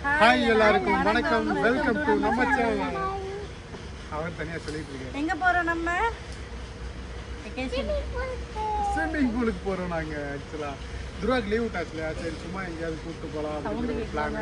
Hi எல்லாருக்கும் வணக்கம், welcome to நம்ம சேனல். அவர் தனியா சொல்லிட்டு இருக்காரு. எங்க போறோம்? நம்ம ஸ்விம்மிங் பூலுக்கு போறோம். நாங்க ஆக்சுவலா துருவாக்கு லீவ் விட்டாச்சுல, சரி சும்மா எங்கேயாவது கூப்பிட்டு போகலாம் அப்படிங்கிற ஒரு பிளான்.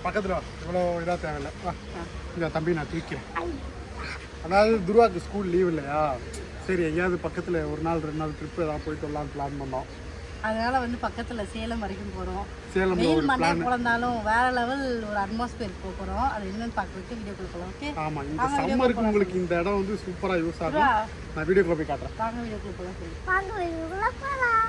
பக்கத்துல இவ்வளோ இதாக தேவையில்ல. இந்த தம்பி நான் தூக்கிறேன். அதாவது துருவாக்கு ஸ்கூல் லீவ் இல்லையா, சரி எங்கேயாவது பக்கத்தில் ஒரு நாள் 2 நாள் ட்ரிப் ஏதாவது போயிட்டு வரலாம்னு பிளான் பண்ணோம். அதனால வந்து பக்கத்துல சேலம் வரைக்கும் போறோம். சேலம் வெயில் மண்டே குழந்தாலும் வேற லெவல் ஒரு அட்மாஸ்பியர் போறோம். அது என்னன்னு பார்க்கறதுக்கு வீடியோ கொடுக்கலாம். ஓகே, ஆமா. இந்த சம்மருக்கு உங்களுக்கு இந்த இடம் வந்து சூப்பரா யூஸ் ஆகும். நான் வீடியோ காப்பி காட்டுறேன். வாங்க வீடியோ கொடுக்கலாம். வாங்க வீடியோக்குள்ள போலாம்.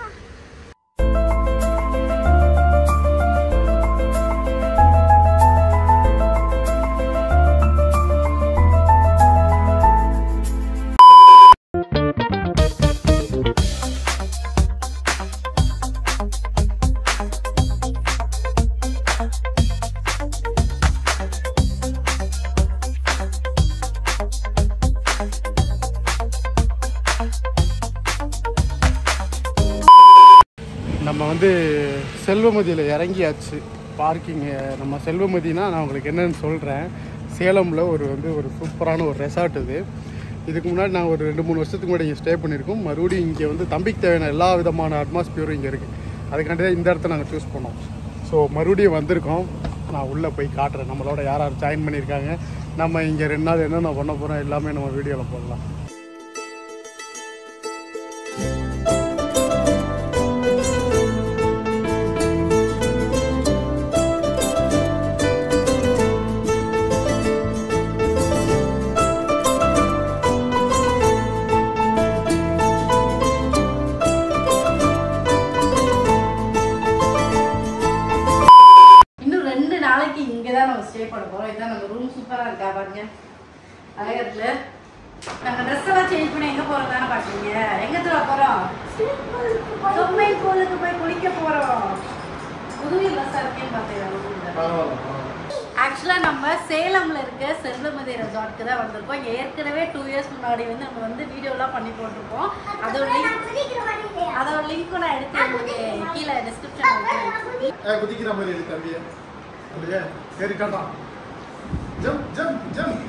நம்ம வந்து செல்வமதியில் இறங்கியாச்சு. பார்க்கிங்கு நம்ம செல்வமதினா நான் உங்களுக்கு என்னென்னு சொல்கிறேன். சேலமில் ஒரு சூப்பரான ஒரு ரெசார்ட் இது. இதுக்கு முன்னாடி நாங்கள் ஒரு 2-3 வருஷத்துக்கு முன்னாடி இங்கே ஸ்டே பண்ணியிருக்கோம். மறுபடியும் இங்கே வந்து தம்பிக்கு தேவையான எல்லா விதமான அட்மாஸ்பியரும் இங்கே இருக்குது. அதுக்காண்டி தான் இந்த இடத்த நாங்கள் சூஸ் பண்ணோம். ஸோ மறுபடியும் வந்திருக்கோம். நான் உள்ளே போய் காட்டுறேன் நம்மளோட யார் யார் ஜாயின் பண்ணியிருக்காங்க. நம்ம இங்கே 2 நாள் என்னென்ன பண்ண போகிறோம் எல்லாமே நம்ம வீடியோவில் போடலாம். ஸ்டே பண்ண போறோம். இதான் நம்ம ரூம். சூப்பரா இருக்கா பாருங்க. அழகத்துல நாங்க ட்ரெஸ் எல்லாம் சேஞ்ச் பண்ணி எங்க போறோம் தானே பாக்குறீங்க. எங்க போறோம்? ஸ்விம்மிங் பூலுக்கு போய் குளிக்க போறோம். புது ட்ரெஸ்ஸா இருக்கேன்னு பாத்தீங்கன்னா ஆக்சுவலா நம்ம சேலம்ல இருக்க செல்வமதி ரெசார்ட்க்கு தான் வந்திருக்கோம். ஏற்கனவே 2 இயர்ஸ் முன்னாடி வந்து நம்ம வந்து வீடியோலாம் பண்ணி போட்டிருக்கோம். அதோட லிங்க் நான் எடுத்து கீழே டிஸ்கிரிப்ஷன்ல குதிக்கிற மாதிரி இருக்கு தம்பியே. சரி காட்டா. Jump jump jump.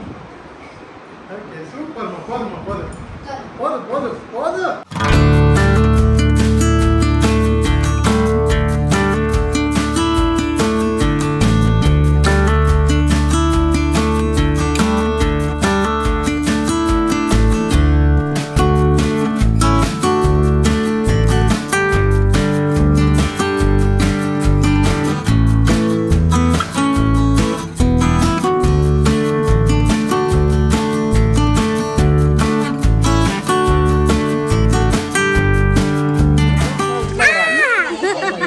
ஓகே, சூப்பர்மா. போதுமா, போதும்.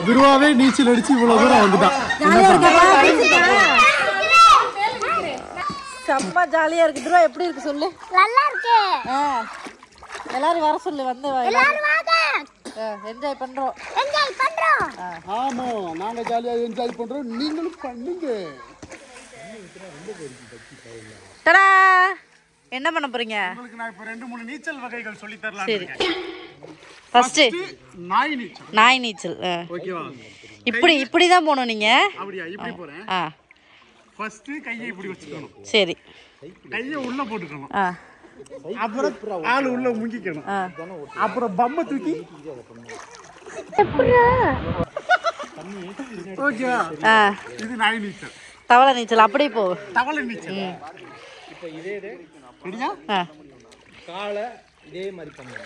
துருவாவே நீச்சல் அடிச்சு இவ்வளவு தூரம் வந்துட்டான். செம்ம ஜாலியா இருக்கு. துருவா எப்படி இருக்கு சொல்லு? நல்லா இருக்கு. எல்லாரும் வர சொல்லு. வந்து எல்லாரும் வாங்க. என்ஜாய் பண்றோம். ஆமா, நாங்க ஜாலியா என்ஜாய் பண்றோம். நீங்களும் பண்ணுங்க. டடா, என்ன பண்ண போறீங்க? உங்களுக்கு நான் இப்ப 2-3 நீச்சல் வகைகள் சொல்லி தரலாம். சரி, ஃபர்ஸ்ட் நாய் நீச்சல். ஓகேவா? இப்படி தான் போணும் நீங்க. அப்படியே இப்படி போறேன். ஃபர்ஸ்ட் கையை இப்படி வச்சுக்கணும். சரி, கையை உள்ள போட்டுக்கணும். அப்புறம் ஆளு உள்ள முங்கிக்கணும். அப்புறம் பம்ம தூக்கி ஓகேவா? இது நாய் நீச்சல். தவளை நீச்சல். அப்படியே போ. தவளை நீச்சல். இப்போ இதே சரியா? காலை இதே மாதிரி பண்ணுங்க.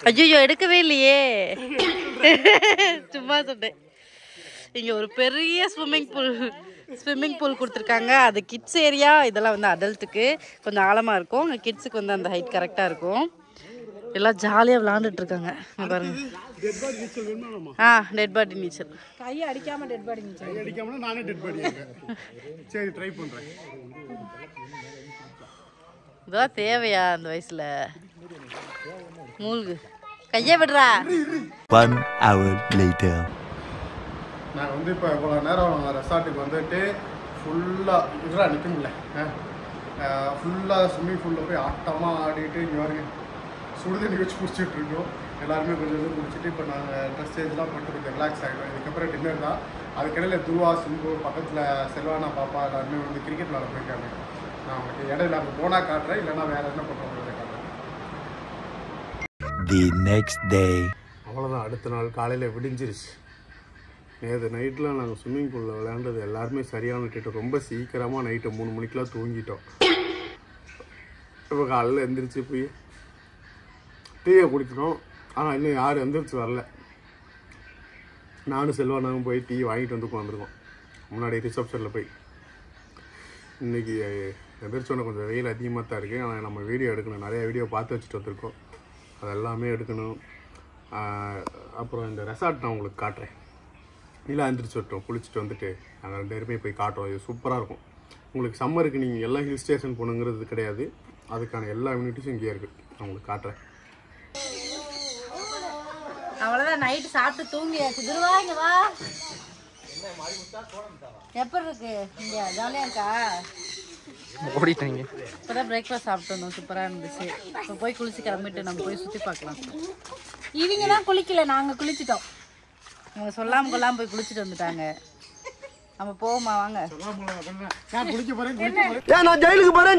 ஐயோ, எடுக்கவே இல்லையே. சும்மா சொன்னேன். இங்க ஒரு பெரிய ஸ்விம்மிங் பூல் கொடுத்துருக்காங்க. அது கிட்ஸ் ஏரியா. இதெல்லாம் வந்து அடல்ட்டுக்கு கொஞ்சம் ஆழமா இருக்கும். கிட்ஸுக்கு வந்து அந்த ஹைட் கரெக்டா இருக்கும். எல்லாம் ஜாலியா விளையாண்டுட்டு இருக்காங்க. பாருங்க. டெட் பாடி நீச்சல். கையை அடிக்காம டெட் பாடி நீச்சல். கை அடிக்காம நானே டெட் பாடி. சரி, ட்ரை பண்றேன். இதெல்லாம் தேவையா அந்த வயசுல? மூழ்கு. கையை விடுறா. 1 hour later. நான் வந்து இப்போ இவ்வளோ நேரம் ரெசார்ட்டுக்கு வந்துட்டு ஃபுல்லாக இதெல்லாம் நிற்க முடியல. ஃபுல்லாக ஸ்விம்மிங் பூலில் போய் ஆட்டமாக ஆடிட்டு இங்கே பாருங்க சுடுதண்ணி வச்சு குடிச்சிட்டு இருக்கோம். எல்லாருமே கொஞ்சம் கொஞ்சம் குடிச்சிட்டு இப்போ நாங்கள் ட்ரெஸ் சேஞ்செலாம் பண்ணிட்டு கொஞ்சம் ரிலாக்ஸ் ஆகிடும். இதுக்கப்புறம் டின்னர் தான். அதுக்கிடையில் துருவா சிம்பு பக்கத்தில் செல்வானா பாப்பா எல்லாருமே வந்து கிரிக்கெட் விளாட போயிருக்காங்க. நான் உங்களுக்கு இடையில அங்கே போனால் காட்டுறேன், இல்லைன்னா வேறு என்ன பண்ணுறோம் காட்டுறேன். The next day. அவ்வளோதான், அடுத்த நாள் காலையில் விடிஞ்சிருச்சு. நேற்று நைட்டில் நாங்கள் ஸ்விம்மிங் பூலில் விளையாண்டது எல்லாருமே சரியான டேட்டு. ரொம்ப சீக்கிரமாக நைட்டு 3 மணிக்கெலாம் தூங்கிட்டோம். இப்போ காலையில் எந்திரிச்சு போய் டீயை குடிச்சிட்டோம். ஆனால் இன்னும் யாரும் எந்திரிச்சு வரல. நானும் செல்வானாவும் போய் டீ வாங்கிட்டு வந்து உட்காந்துருக்கோம் முன்னாடி ரிசப்ஷனில் போய். இன்றைக்கி எந்திரிச்சோன்னே கொஞ்சம் வெயில் அதிகமாக தான் இருக்குது. ஆனால் நம்ம வீடியோ எடுக்கணும், நிறையா வீடியோ பார்த்து வச்சுட்டு வந்திருக்கோம், அது எல்லாமே எடுக்கணும். அப்புறம் இந்த ரெசார்ட் நான் உங்களுக்கு காட்டுறேன். நீலாம் எந்திரிச்சு விட்டோம், குளிச்சுட்டு வந்துட்டு நாங்கள் 2 பேருமே போய் காட்டுறோம். இது சூப்பராக இருக்கும். உங்களுக்கு சம்மருக்கு நீங்கள் எல்லாம் ஹில் ஸ்டேஷன் போகணுங்கிறது கிடையாது, அதுக்கான எல்லா யூனிட்டிஸும் இங்கே இருக்குது. நான் உங்களுக்கு காட்டுறேன். அவ்வளோதான், நைட்டு சாப்பிட்டு தூங்கியாச்சு. துருவா இங்க வா. எப்படி இருக்கு இங்க? ஜாலியாக இருக்கா? ஓடிட்டாங்க. இப்போதான் பிரேக்ஃபாஸ்ட் சாப்பிட்டு வந்தோம், சூப்பராக இருந்துச்சு. இப்போ போய் குளிச்சு கிளம்பிட்டு நம்ம போய் சுற்றி பார்க்கலாம். இவங்க தான் குளிக்கல, நாங்கள் குளிச்சிட்டோம். அவங்க சொல்லாமல் கொள்ளாமல் போய் குளிச்சுட்டு வந்துட்டாங்க. நம்ம போவோமா? வாங்க. நான் குளிக்க போகிறேன். நான் ஜெயிலுக்கு போறேன்.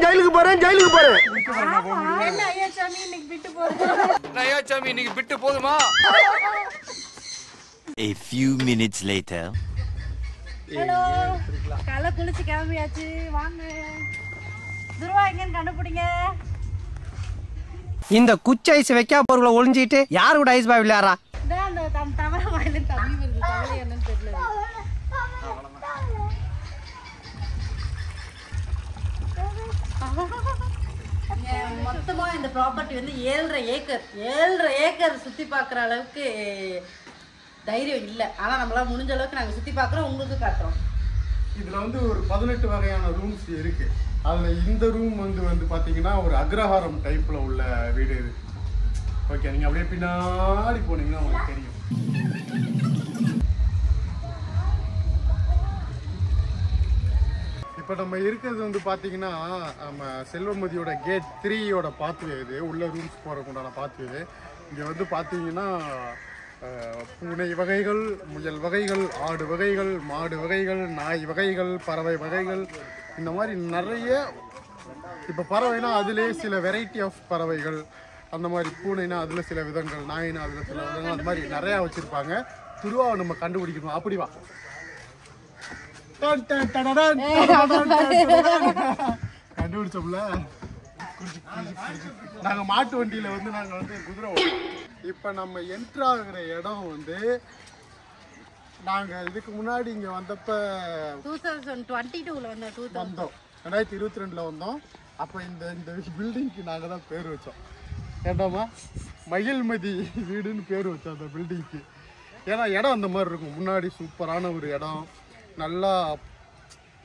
என்ன ஐயாச்சாமி இன்னைக்கு விட்டு போகிறோம்? ஐயாச்சாமி இன்னைக்கு விட்டு போதுமா? A few minutes later. Hello, காலை குளிச்சு கிளம்பியாச்சு. வாங்க. துருவா எங்கன்னு கண்டுபிடிங்க. இந்த குச்சி ஐஸ் வைக்கா பொருளை ஒளிஞ்சிட்டு யாரு கூட ஐஸ் பாய் விளையாடுறா? இதான் அந்த தவற வாயில தண்ணி வருது. தவளை என்னன்னு தெரியல. மொத்தமா இந்த ப்ராப்பர்ட்டி வந்து 7.5 ஏக்கர் சுத்தி பார்க்குற அளவுக்கு தைரியம் இல்லை. ஆனால் நம்மளால முடிஞ்ச அளவுக்கு நாங்கள் சுற்றி பார்க்குறோம், உங்களுக்கு காட்டுறோம். இதில் வந்து ஒரு 18 வகையான ரூம்ஸ் இருக்குது. அதில் இந்த ரூம் வந்து பார்த்தீங்கன்னா ஒரு அக்ரஹாரம் டைப்பில் உள்ள வீடு இது. ஓகே, நீங்கள் அப்படியே பின்னாடி போனீங்கன்னா உங்களுக்கு தெரியும். இப்போ நம்ம இருக்கிறது வந்து பார்த்தீங்கன்னா நம்ம செல்வமதியோட கேட் 3யோட பாத்வே. இது உள்ள ரூம்ஸ் போகிறதுக்கு உண்டான பாத்வே. இங்கே வந்து பார்த்தீங்கன்னா பூனை வகைகள், முயல் வகைகள், ஆடு வகைகள், மாடு வகைகள், நாய் வகைகள், பறவை வகைகள், இந்த மாதிரி நிறைய. இப்போ பறவைனா அதிலே சில வெரைட்டி ஆஃப் பறவைகள், அந்த மாதிரி பூனைனா அதில் சில விதங்கள், நாயினா அதில் சில விதங்கள், அந்த மாதிரி நிறையா வச்சுருப்பாங்க. துருவாவை நம்ம கண்டுபிடிக்கணும். அப்படி வா. கண்டுபிடிச்சோம்ல. நாங்கள் மாட்டு வண்டியில் வந்து நாங்கள் வந்து குதிரை. இப்போ நம்ம என்ட்ரு ஆகிற இடம் வந்து நாங்கள் இதுக்கு முன்னாடி இங்கே வந்தப்போ 2022 வந்தோம், 2022 வந்தோம். அப்போ இந்த பில்டிங்க்கு நாங்கள் தான் பேர் வச்சோம். ஏண்டாமா மகிழ்மதி வீடுன்னு பேர் வச்சோம் அந்த பில்டிங்க்கு. ஏன்னா இடம் அந்த மாதிரி இருக்கும். முன்னாடி சூப்பரான ஒரு இடம், நல்லா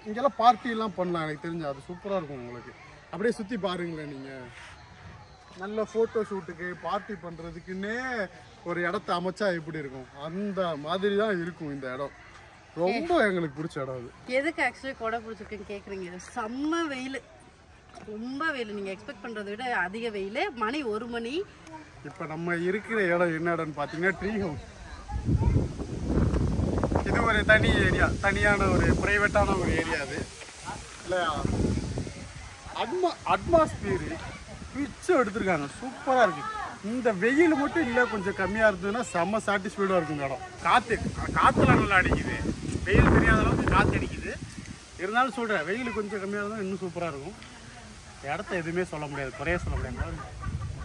இங்கெல்லாம் பார்ட்டிலாம் பண்ணலாம். எனக்கு தெரிஞ்சு அது சூப்பராக இருக்கும். உங்களுக்கு அப்படியே சுற்றி பாருங்களேன். நீங்கள் நல்ல ஃபோட்டோ ஷூட்டுக்கு பார்ட்டி பண்ணுறதுக்குன்னே ஒரு இடத்த அமைச்சா எப்படி இருக்கும், அந்த மாதிரி தான் இருக்கும் இந்த இடம். ரொம்ப எங்களுக்கு பிடிச்ச இடம் அது. எதுக்கு ஆக்சுவலி கொடை பிடிச்சிருக்குன்னு கேட்குறீங்க? செம்ம வெயில், ரொம்ப வெயில். நீங்கள் எக்ஸ்பெக்ட் பண்ணுறதை விட அதிக வெயில். மணி 1 மணி. இப்போ நம்ம இருக்கிற இடம் என்ன இடம்னு பார்த்தீங்கன்னா ட்ரீ ஹவுஸ். இது ஒரு தனி ஏரியா, தனியான ஒரு ப்ரைவேட்டான ஒரு ஏரியா அது இல்லையா. அட்மாஸ்பியர் பிச்சு எடுத்துருக்காங்க, சூப்பராக இருக்குது. இந்த வெயில் மட்டும் இல்லை, கொஞ்சம் கம்மியாக இருந்ததுன்னா செம்ம சாட்டிஸ்ஃபைடாக இருக்கும் இந்த இடம். காற்றுலாம் நல்லா அடிக்குது, வெயில் தெரியாத அளவுக்கு காற்று அடிக்குது. இருந்தாலும் சொல்கிறேன், வெயில் கொஞ்சம் கம்மியாக இருந்தால் இன்னும் சூப்பராக இருக்கும். இடத்த எதுவுமே சொல்ல முடியாது, குறைய சொல்ல முடியாது.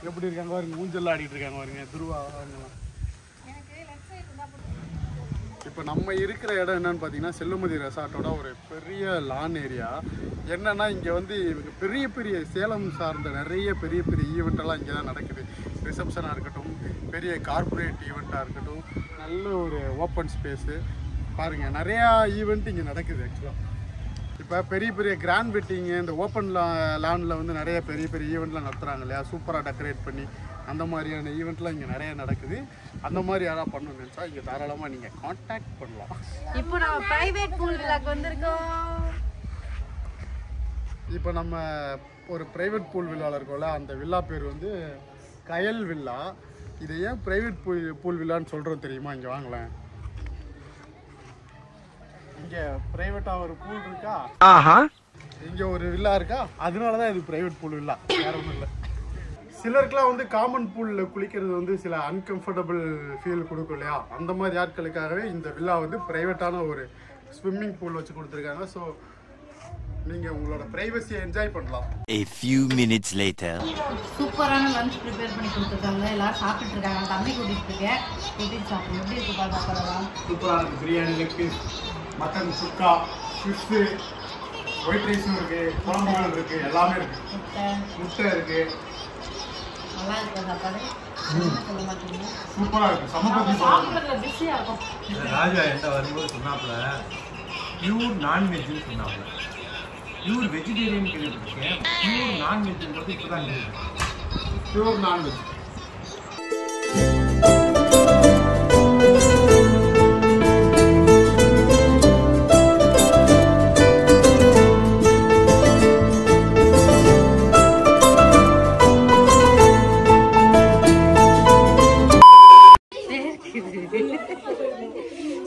எப்படி இருக்காங்க பாருங்க, ஊஞ்சல் ஆடிட்டு இருக்காங்க பாருங்க துருவா. இப்போ நம்ம இருக்கிற இடம் என்னன்னு பார்த்தீங்கன்னா செல்வமதி ரெசார்ட்டோட ஒரு பெரிய லான் ஏரியா. என்னன்னா இங்கே வந்து பெரிய பெரிய சேலம் சார்ந்த நிறைய பெரிய பெரிய ஈவெண்ட்டெல்லாம் இங்கே தான் நடக்குது. ரிசப்ஷனாக இருக்கட்டும், பெரிய கார்பரேட் ஈவெண்ட்டாக இருக்கட்டும், நல்ல ஒரு ஓப்பன் ஸ்பேஸு பாருங்கள், நிறையா ஈவெண்ட் இங்கே நடக்குது. ஆக்சுவலாக இப்போ பெரிய பெரிய கிராண்ட் வெட்டிங்கு, இந்த ஓப்பன் லேண்டில் வந்து நிறைய பெரிய பெரிய ஈவெண்ட்லாம் நடத்துகிறாங்க இல்லையா, சூப்பராக டெக்கரேட் பண்ணி அந்த மாதிரியான ஈவெண்ட்லாம் இங்கே நிறைய நடக்குது. அந்த மாதிரி யாராவது பண்ணணும்னு நினச்சா இங்கே தாராளமாக நீங்கள் கான்டாக்ட் பண்ணலாம். இப்போ நம்ம ப்ரைவேட் பூல் வில்லாக்கு வந்திருக்கோம். இப்போ நம்ம ஒரு ப்ரைவேட் பூல் வில்லாவில் இருக்கோம்ல, அந்த வில்லா பேர் வந்து கயல் வில்லா. இதை ஏன் பிரைவேட் பூல் வில்லான்னு சொல்கிறோம் தெரியுமா? இங்கே வாங்கலாம். இங்கே ப்ரைவேட்டாக ஒரு பூல் இருக்கா, இங்கே ஒரு வில்லா இருக்கா, அதனால தான் இது பிரைவேட் பூல் வில்லா, வேற ஒன்றும் இல்லை. சிலருக்குலாம் வந்து காமன் பூலில் குளிக்கிறது வந்து சில அன்கம்ஃபர்டபுள் ஃபீல் கொடுக்கும் இல்லையா? அந்த மாதிரி ஆட்களுக்காகவே இந்த வில்லா வந்து ப்ரைவேட்டான ஒரு ஸ்விம்மிங் பூல் வச்சு கொடுத்துருக்காங்க. ஸோ நீங்கள் உங்களோட ப்ரைவசியை என்ஜாய் பண்ணலாம். A few minutes later. சூப்பரான லஞ்ச் ப்ரிப்பேர் பண்ணி கொடுத்துருக்காங்க. எல்லாரும் சாப்பிட்டுட்டு இருக்காங்க. தம்பி கூட்டிகிட்டு இருக்கேன். எப்படி சாப்பிடுவோம், எப்படி இருக்கு பார்க்கலாம். சூப்பராக இருக்குது. பிரியாணி, லெக் பீஸ், மட்டன் சுக்கா, ஃபிஷ்ஷு, ஒயிட் ரைஸும் இருக்குது, குழம்புகள் இருக்குது, எல்லாமே இருக்குது. முட்டை இருக்குது. நல்லா இருக்கு சாப்பாடு. சொல்ல மாட்டீங்க. சூப்பராக இருக்குது. சமபதி சாப்பிட்றதுல பிஸியாக இருக்கும். ராஜா என்கிட்ட வரும்போது சொன்னாப்புல பியூர் நான்வெஜ்னு சொன்னாப்புல. பியூர் வெஜிடேரியன் கேள்விப்பட்டிருக்கேன். பியூர் நான்வெஜ்ன்றது இப்போ தான் கேள்விப்பட்டேன். Pure non veg.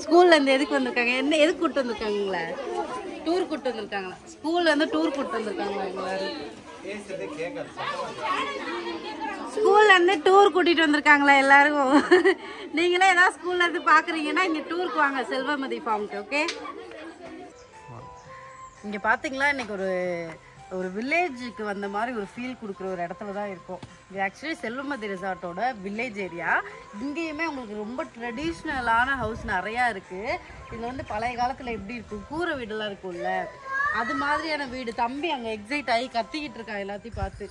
ஸ்கூல்ல இருந்து எதுக்கு வந்திருக்காங்க? என்ன எதுக்கு கூட்டு வந்திருக்காங்களா? டூர் கூட்டு வந்திருக்காங்களா? ஸ்கூல்ல இருந்து டூர் கூட்டு வந்திருக்காங்களா? எல்லாரும் ஸ்கூல்ல இருந்து டூர் கூட்டிட்டு வந்திருக்காங்களா எல்லாரும்? நீங்களே ஏதாவது ஸ்கூல்ல இருந்து பாக்குறீங்கன்னா இங்க டூருக்கு வாங்க, செல்வமதி ஃபார்முக்கு. ஓகே, இங்க பாத்தீங்களா, இன்னைக்கு ஒரு வில்லேஜுக்கு வந்த மாதிரி ஒரு ஃபீல் கொடுக்குற ஒரு இடத்துல தான் இருக்கும். இது ஆக்சுவலி செல்வமதி ரிசார்ட்டோட வில்லேஜ் ஏரியா. இங்கேயுமே உங்களுக்கு ரொம்ப ட்ரெடிஷ்னலான ஹவுஸ் நிறையா இருக்குது. இதில் வந்து பழைய காலத்தில் எப்படி இருக்கும், கூரை வீடெல்லாம் இருக்கும்ல, அது மாதிரியான வீடு. தம்பி அங்கே எக்ஸைட் ஆகி கத்திக்கிட்டு இருக்கான் எல்லாத்தையும் பார்த்து.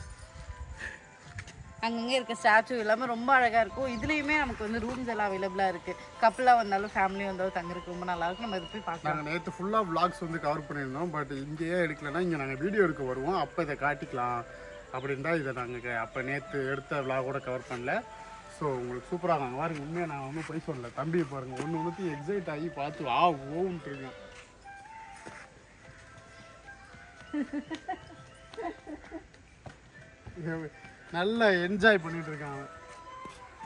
அங்கங்கே இருக்க ஸ்டாச்சு எல்லாமே ரொம்ப அழகாக இருக்கும். இதுலேயுமே நமக்கு வந்து ரூம்ஸ் எல்லாம் அவைலபிளாக இருக்குது. கப்பலாக வந்தாலும் ஃபேமிலி வந்தாலும் தங்குறதுக்கு ரொம்ப நல்லாயிருக்கும். நம்ம இது போய் பார்க்கலாம். நாங்கள் நேற்று ஃபுல்லாக விளாக்ஸ் வந்து கவர் பண்ணியிருந்தோம். பட் இங்கேயே எடுக்கலைன்னா இங்கே நாங்கள் வீடியோ எடுக்க வருவோம், அப்போ இதை காட்டிக்கலாம் அப்படின்டா இதை நாங்கள் அப்போ நேற்று எடுத்த விளாகோட கவர் பண்ணல. ஸோ உங்களுக்கு சூப்பராக நாங்கள் பாருங்க. உண்மையாக நான் ஒன்றும் போய் சொல்லலை. தம்பி பாருங்கள், ஒன்றுத்தையும் எக்ஸைட் ஆகி பார்த்து ஓன்ட்டுருங்க. நல்லா என்ஜாய் பண்ணிட்டு இருக்கான்.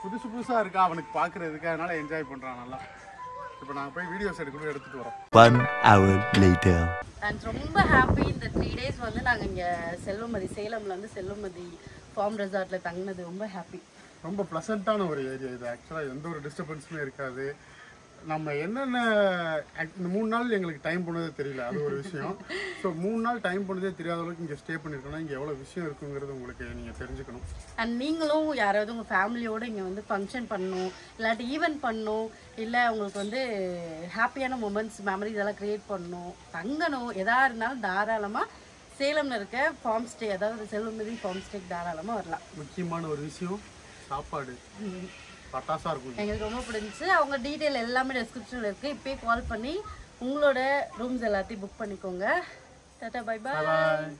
புதுசு புதுசாக இருக்கா அவனுக்கு பார்க்குறதுக்கு, அதனால என்ஜாய் பண்ணுறான் நல்லா. இப்போ நாங்கள் போய் வீடியோஸ் எடுத்துகிட்டு வரோம். 1 hour later. அண்ட் ரொம்ப ஹாப்பி. இந்த 3 days வந்து நாங்கள் இங்கே செல்வமதி, சேலமில் வந்து செல்வமதி ஃபார்ம் ரெசார்ட்டில் தங்கினது ரொம்ப ஹாப்பி. ரொம்ப ப்ளசண்ட்டான ஒரு ஏரியா இது. ஆக்சுவலாக எந்த ஒரு டிஸ்டர்பன்ஸுமே இருக்காது. நம்ம என்னென்ன இந்த 3 நாள் எங்களுக்கு டைம் போனதே தெரியல, அது ஒரு விஷயம். ஸோ 3 நாள் டைம் போனதே தெரியாத அளவுக்கு இங்கே ஸ்டே பண்ணியிருக்கோம்னா இங்கே எவ்வளோ விஷயம் இருக்குங்கிறது உங்களுக்கு நீங்கள் தெரிஞ்சுக்கணும். அண்ட் நீங்களும் யாராவது உங்கள் ஃபேமிலியோடு இங்கே வந்து ஃபங்க்ஷன் பண்ணணும், இல்லாட்டி ஈவெண்ட் பண்ணணும், இல்லை உங்களுக்கு வந்து ஹாப்பியான மூமெண்ட்ஸ், மெமரிஸ் எல்லாம் க்ரியேட் பண்ணணும், தங்கணும், எதாக இருந்தாலும் தாராளமாக சேலமில் இருக்க ஃபார்ம் ஸ்டே, அதாவது செல்வமதி ஃபார்ம் ஸ்டேக்கு தாராளமாக வரலாம். முக்கியமான ஒரு விஷயம் சாப்பாடு பட்டாசாக இருக்கும். எங்களுக்கு ரொம்ப பிடிச்சி. அவங்க டீட்டெயில் எல்லாமே டிஸ்கிரிப்ஷனில் இருக்குது. இப்போயே கால் பண்ணி உங்களோட ரூம்ஸ் எல்லாத்தையும் புக் பண்ணிக்கோங்க. Tata, bye bye.